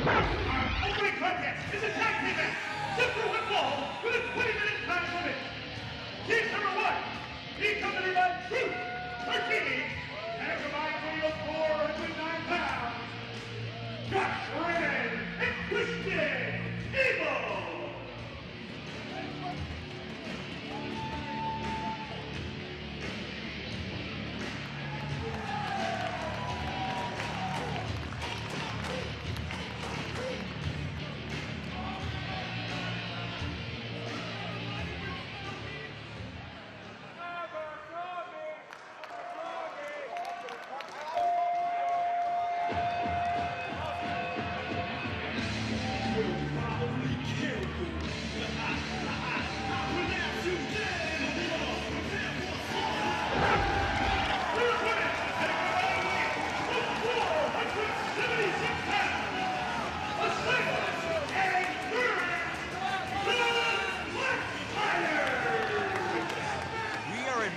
Our opening contest is a tag team match. Super one ball with a 20-minute time limit. Team number one, being accompanied by Truth Martini, and a combined weight of 409 pounds. Josh Raymond and Christian Abel.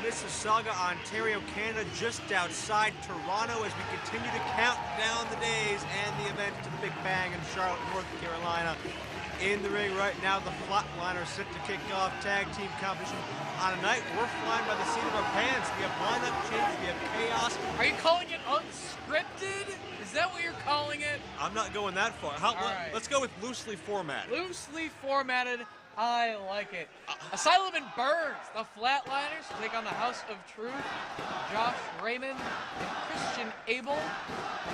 Mississauga, Ontario, Canada, just outside Toronto as we continue to count down the days and the event to the Big Bang in Charlotte, North Carolina. In the ring right now, the Flatliners set to kick off tag team competition on a night we're flying by the seat of our pants. We have lineup changes, we have chaos. Are you calling it unscripted? Is that what you're calling it? I'm not going that far. Right. Let's go with loosely formatted. Loosely formatted. I like it. Asylum and Burns, the Flatliners, take on the House of Truth, Josh Raymond and Christian Abel.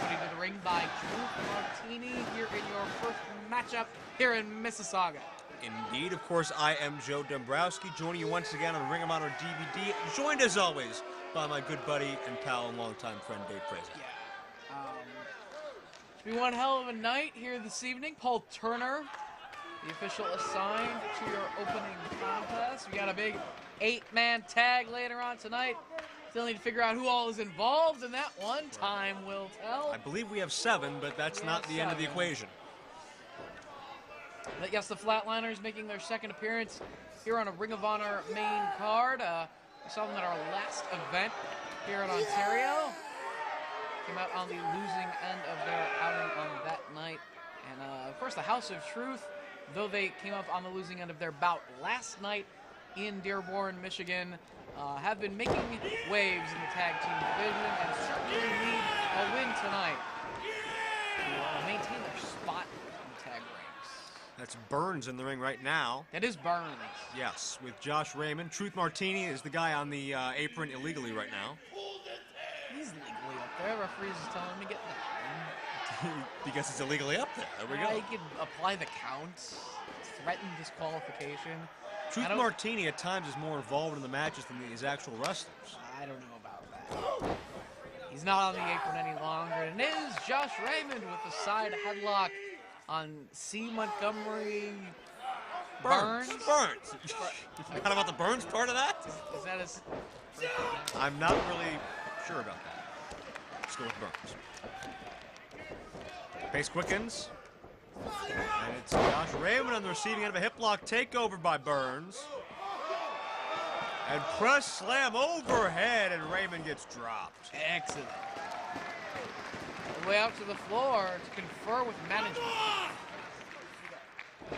Putting to the ring by Truth Martini here in your first matchup here in Mississauga. Indeed, of course, I am Joe Dombrowski, joining you once again on Ring of Honor DVD, joined as always by my good buddy and pal and longtime friend Dave Fraser. Yeah. Should be one hell of a night here this evening. Paul Turner, the official assigned to your opening contest. We got a big 8-man tag later on tonight. Still need to figure out who all is involved in that one. Time will tell. I believe we have 7, but that's not the end of the equation. But yes, the Flatliners making their second appearance here on a Ring of Honor main card. We saw them at our last event here in Ontario. Came out on the losing end of their outing on that night. And of course, the House of Truth, though they came up on the losing end of their bout last night in Dearborn, Michigan, have been making waves in the tag team division and certainly need a win tonight to maintain their spot in the tag ranks. That's Burns in the ring right now. That is Burns. Yes, with Josh Raymond. Truth Martini is the guy on the apron illegally right now. He's legally up there. Referees is telling him to get down. Because it's illegally up there. There we go. He could apply the count, threaten disqualification. Truth Martini at times is more involved in the matches than these actual wrestlers. I don't know about that. He's not on the apron any longer. And it is Josh Raymond with the side headlock on C. Montgomery Burns. Burns. Forgot about the Burns part of that? Is that his? I'm not really sure about that. Let's go with Burns. Pace quickens. And it's Josh Raymond on the receiving end of a hip lock takeover by Burns. And press slam overhead, and Raymond gets dropped. Excellent. All the way out to the floor to confer with management.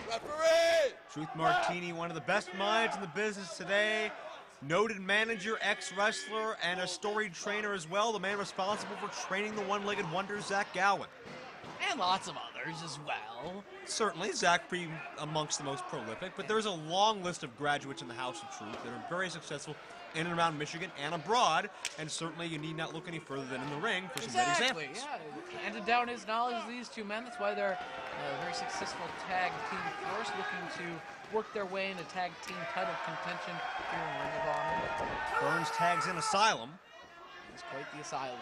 Referee! Truth Martini, one of the best minds in the business today. Noted manager, ex-wrestler, and a storied trainer as well. The man responsible for training the one-legged wonder, Zach Gowen. And lots of others as well. Certainly, Zach being amongst the most prolific, but there's a long list of graduates in the House of Truth that are very successful in and around Michigan and abroad, and certainly you need not look any further than in the ring for some great examples. Yeah, handed down his knowledge of these two men. That's why they're a very successful tag team force, looking to work their way into tag team title contention here in Ring of Honor. Burns tags in Asylum. He's quite the Asylum.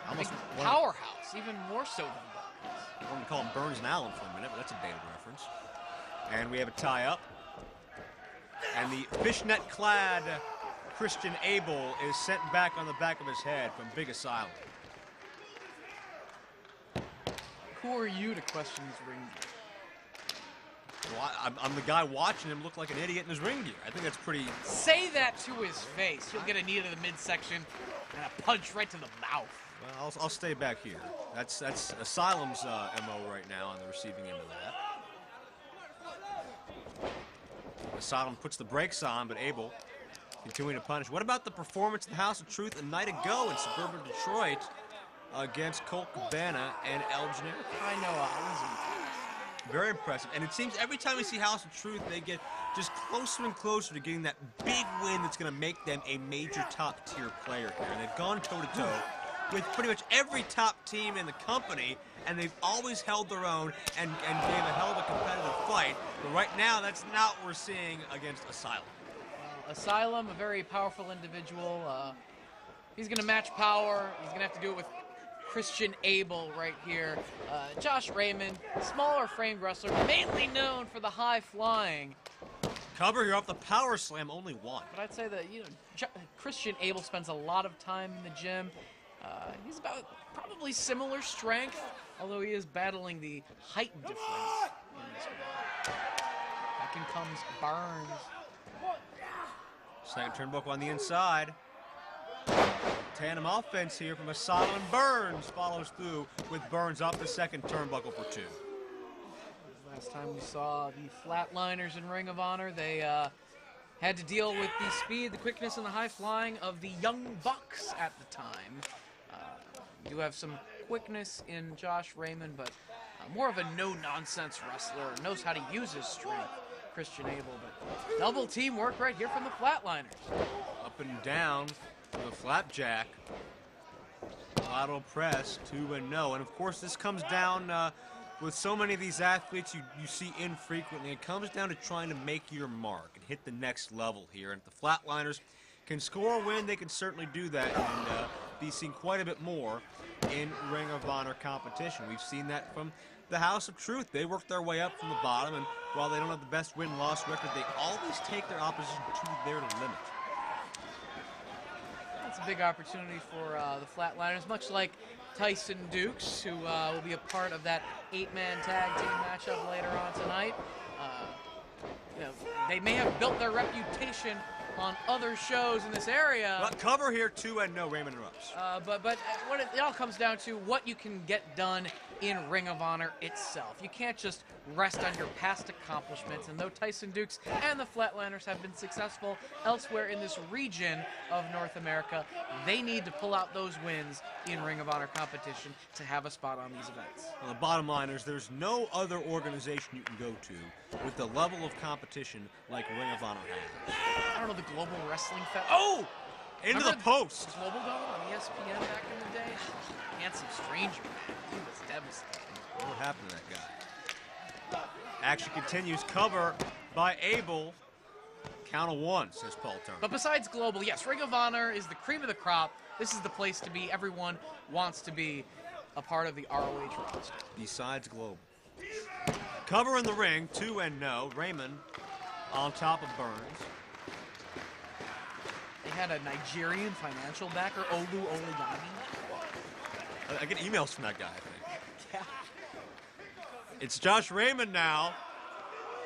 Almost powerhouse, even more so than Burns. I wanted to call him Burns and Allen for a minute, but that's a dated reference. And we have a tie-up. And the fishnet-clad Christian Abel is sent back on the back of his head from Big Asylum. Who are you to question his ring gear? Well, I'm the guy watching him look like an idiot in his ring gear. I think that's pretty... Say that to his face. You'll get a knee to the midsection. And a punch right to the mouth. Well, I'll stay back here. That's Asylum's MO right now on the receiving end of that. Asylum puts the brakes on, but Abel continuing to punish. What about the performance in the House of Truth a night ago in suburban Detroit against Colt Cabana and El Generico? I know, Very impressive. And it seems every time we see House of Truth, they get just closer and closer to getting that big win that's going to make them a major top-tier player here. And they've gone toe-to-toe with pretty much every top team in the company, and they've always held their own and gave a hell of a competitive fight. But right now, that's not what we're seeing against Asylum. Asylum, a very powerful individual. He's going to match power. He's going to have to do it with Christian Abel right here. Josh Raymond, smaller framed wrestler, mainly known for the high flying. Cover here off the power slam, only one. But I'd say that, Christian Abel spends a lot of time in the gym. He's about probably similar strength, although he is battling the height difference in this one. Back in comes Burns. Second turnbuckle on the inside. Tandem offense here from Asylum, and Burns follows through with Burns off the second turnbuckle for 2. Last time we saw the Flatliners in Ring of Honor, they had to deal with the speed, the quickness, and the high flying of the Young Bucks at the time. You do have some quickness in Josh Raymond, but more of a no-nonsense wrestler, knows how to use his strength, Christian Abel. But double teamwork right here from the Flatliners. Up and down for the flapjack. Lateral press, 2-0. And of course, this comes down with so many of these athletes you see infrequently. It comes down to trying to make your mark and hit the next level here. And if the Flatliners can score a win, they can certainly do that and be seen quite a bit more in Ring of Honor competition. We've seen that from the House of Truth. They work their way up from the bottom, and while they don't have the best win-loss record, they always take their opposition to their limit. That's a big opportunity for the Flatliners, much like Tyson Dukes, who will be a part of that 8-man tag team matchup later on tonight. They may have built their reputation on other shows in this area. But cover here, 2-0, Raymond interrupts. But what it all comes down to, what you can get done in Ring of Honor itself. You can't just rest on your past accomplishments, and though Tyson Dukes and the Flatliners have been successful elsewhere in this region of North America, they need to pull out those wins in Ring of Honor competition to have a spot on these events. Well, the bottom line is there's no other organization you can go to with the level of competition like Ring of Honor has. I don't know, the Global Wrestling Fed. Oh! Into the post. Global Dome on ESPN back in the day. Handsome Stranger, man. He was devastating. What happened to that guy? Action continues. Cover by Abel. Count of 1, says Paul Turner. But besides Global, yes, Ring of Honor is the cream of the crop. This is the place to be. Everyone wants to be a part of the ROH roster. Besides Global. Cover in the ring, 2-0. Raymond on top of Burns. They had a Nigerian financial backer, Olu Oladani. I get emails from that guy, I think. Yeah. It's Josh Raymond now,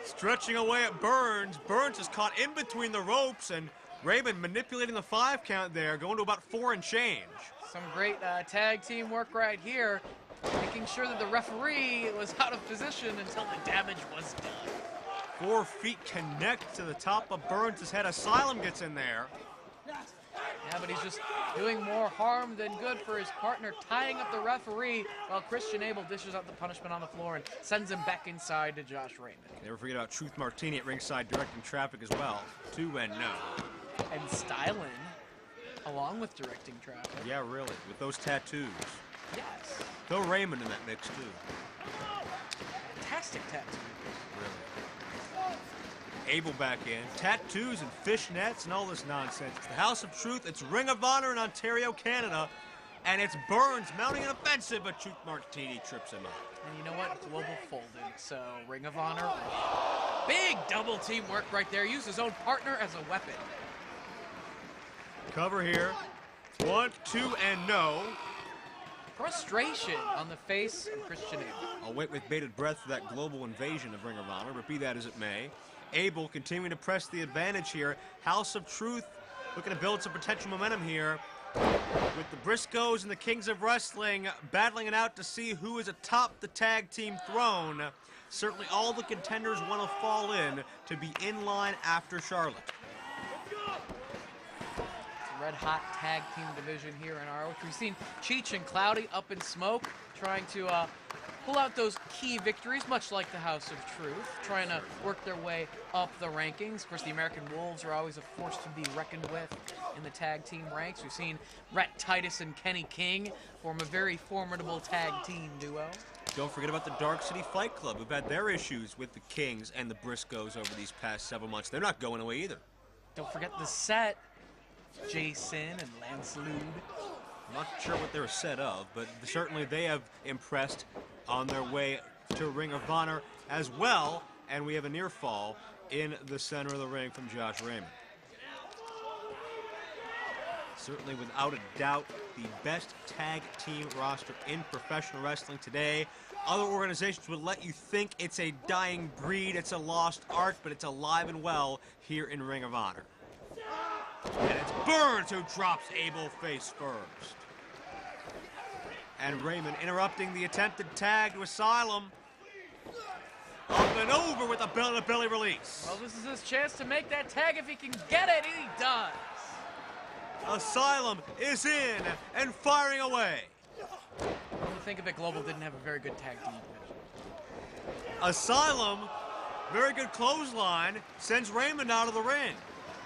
stretching away at Burns. Burns is caught in between the ropes, and Raymond manipulating the 5 count there, going to about 4 and change. Some great tag team work right here, making sure that the referee was out of position until the damage was done. 4 feet connect to the top of Burns' head. Asylum gets in there. Yeah, but he's just doing more harm than good for his partner, tying up the referee while Christian Abel dishes out the punishment on the floor and sends him back inside to Josh Raymond. Never forget about Truth Martini at ringside directing traffic as well. 2-0. And Stylin, along with directing traffic. Yeah, really, with those tattoos. Yes. Throw Raymond in that mix, too. Fantastic tattoos. Really. Abel back in. Tattoos and fishnets and all this nonsense. It's the House of Truth. It's Ring of Honor in Ontario, Canada. And it's Burns mounting an offensive, but Truth Martini trips him up. And you know what? Global folded. So Ring of Honor, big double team work right there. Used his own partner as a weapon. Cover here. 1, 2, and no. Frustration on the face of Christian Abel. I'll wait with bated breath for that global invasion of Ring of Honor, but be that as it may. Abel continuing to press the advantage here. House of Truth looking to build some potential momentum here. With the Briscoes and the Kings of Wrestling battling it out to see who is atop the tag team throne, certainly all the contenders want to fall in to be in line after Charlotte. Red-hot tag team division here in ROH. We've seen Cheech and Cloudy up in smoke, trying to pull out those key victories, much like the House of Truth, trying to work their way up the rankings. Of course, the American Wolves are always a force to be reckoned with in the tag team ranks. We've seen Rhett Titus and Kenny King form a very formidable tag team duo. Don't forget about the Dark City Fight Club, who've had their issues with the Kings and the Briscoes over these past several months. They're not going away either. Don't forget the set. Jason and Lance Lude. I'm not sure what they're set of, but certainly they have impressed on their way to Ring of Honor as well. And we have a near fall in the center of the ring from Josh Raymond. Certainly, without a doubt, the best tag team roster in professional wrestling today. Other organizations would let you think it's a dying breed, it's a lost art, but it's alive and well here in Ring of Honor. And it's Burns who drops Abel face first. And Raymond interrupting the attempted tag to Asylum. Up and over with a belly-to-belly release. Well, this is his chance to make that tag if he can get it, and he does. Asylum is in and firing away. When you think of it, Global didn't have a very good tag team division. Asylum, very good clothesline, sends Raymond out of the ring.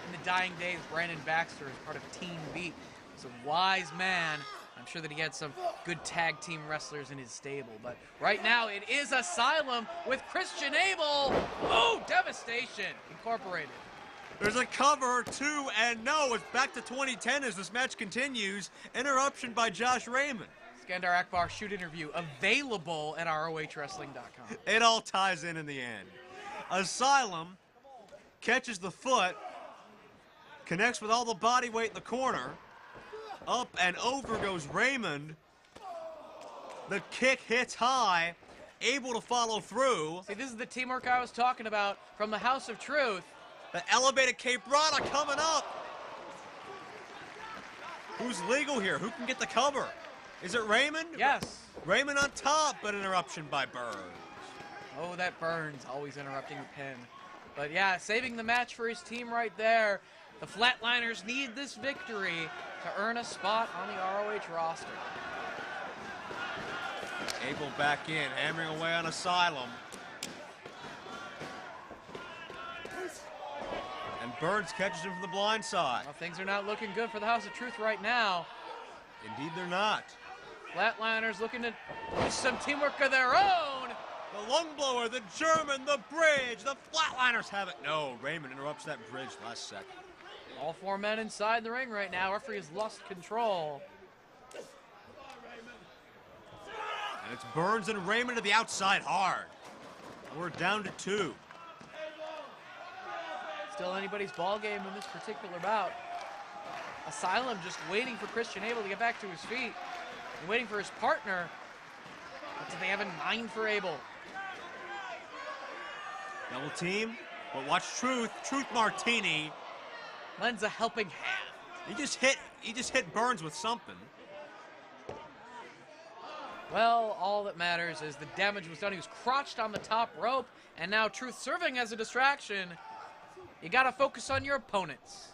In the dying days, Brandon Baxter, as part of Team Beat, was a wise man. I'm sure that he had some good tag team wrestlers in his stable. But right now, it is Asylum with Christian Abel. Oh, Devastation Incorporated. There's a cover, too, and no, it's back to 2010 as this match continues. Interruption by Josh Raymond. Skandar Akbar shoot interview available at ROHWrestling.com. It all ties in the end. Asylum catches the foot, connects with all the body weight in the corner. Up and over goes Raymond. The kick hits high, able to follow through. See, this is the teamwork I was talking about from the House of Truth. The elevated Cape Rana coming up. Who's legal here? Who can get the cover? Is it Raymond? Yes. Raymond on top, but interruption by Burns. Oh, that Burns, always interrupting the pin. But yeah, saving the match for his team right there. The Flatliners need this victory to earn a spot on the ROH roster. Abel back in, hammering away on Asylum. And Burns catches him from the blind side. Well, things are not looking good for the House of Truth right now. Indeed they're not. Flatliners looking to do some teamwork of their own. The lung blower, the German, the bridge, the Flatliners have it. No, Raymond interrupts that bridge last second. All four men inside the ring right now. Referee has lost control. And it's Burns and Raymond to the outside hard. We're down to 2. Still anybody's ball game in this particular bout. Asylum just waiting for Christian Abel to get back to his feet. And waiting for his partner. But do they have a 9 for Abel? Double team. But watch Truth. Truth Martini. Lends a helping hand. He just hit Burns with something. Well, all that matters is the damage was done. He was crotched on the top rope, and now Truth serving as a distraction. You gotta focus on your opponents.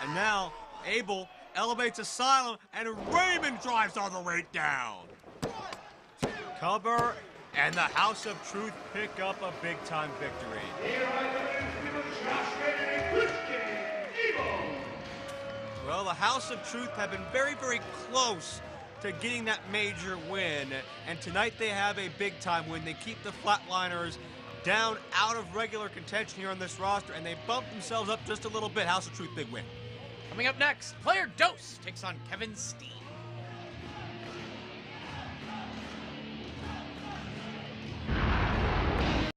And now Abel elevates Asylum, and Raymond drives all the way down. Cover, and the House of Truth pick up a big-time victory. Here are the Josh Raymond and Christian Abel. Well, the House of Truth have been very, very close to getting that major win, and tonight they have a big-time win. They keep the Flatliners down out of regular contention here on this roster, and they bump themselves up just a little bit. House of Truth, big win. Coming up next, Player Dose takes on Kevin Steen.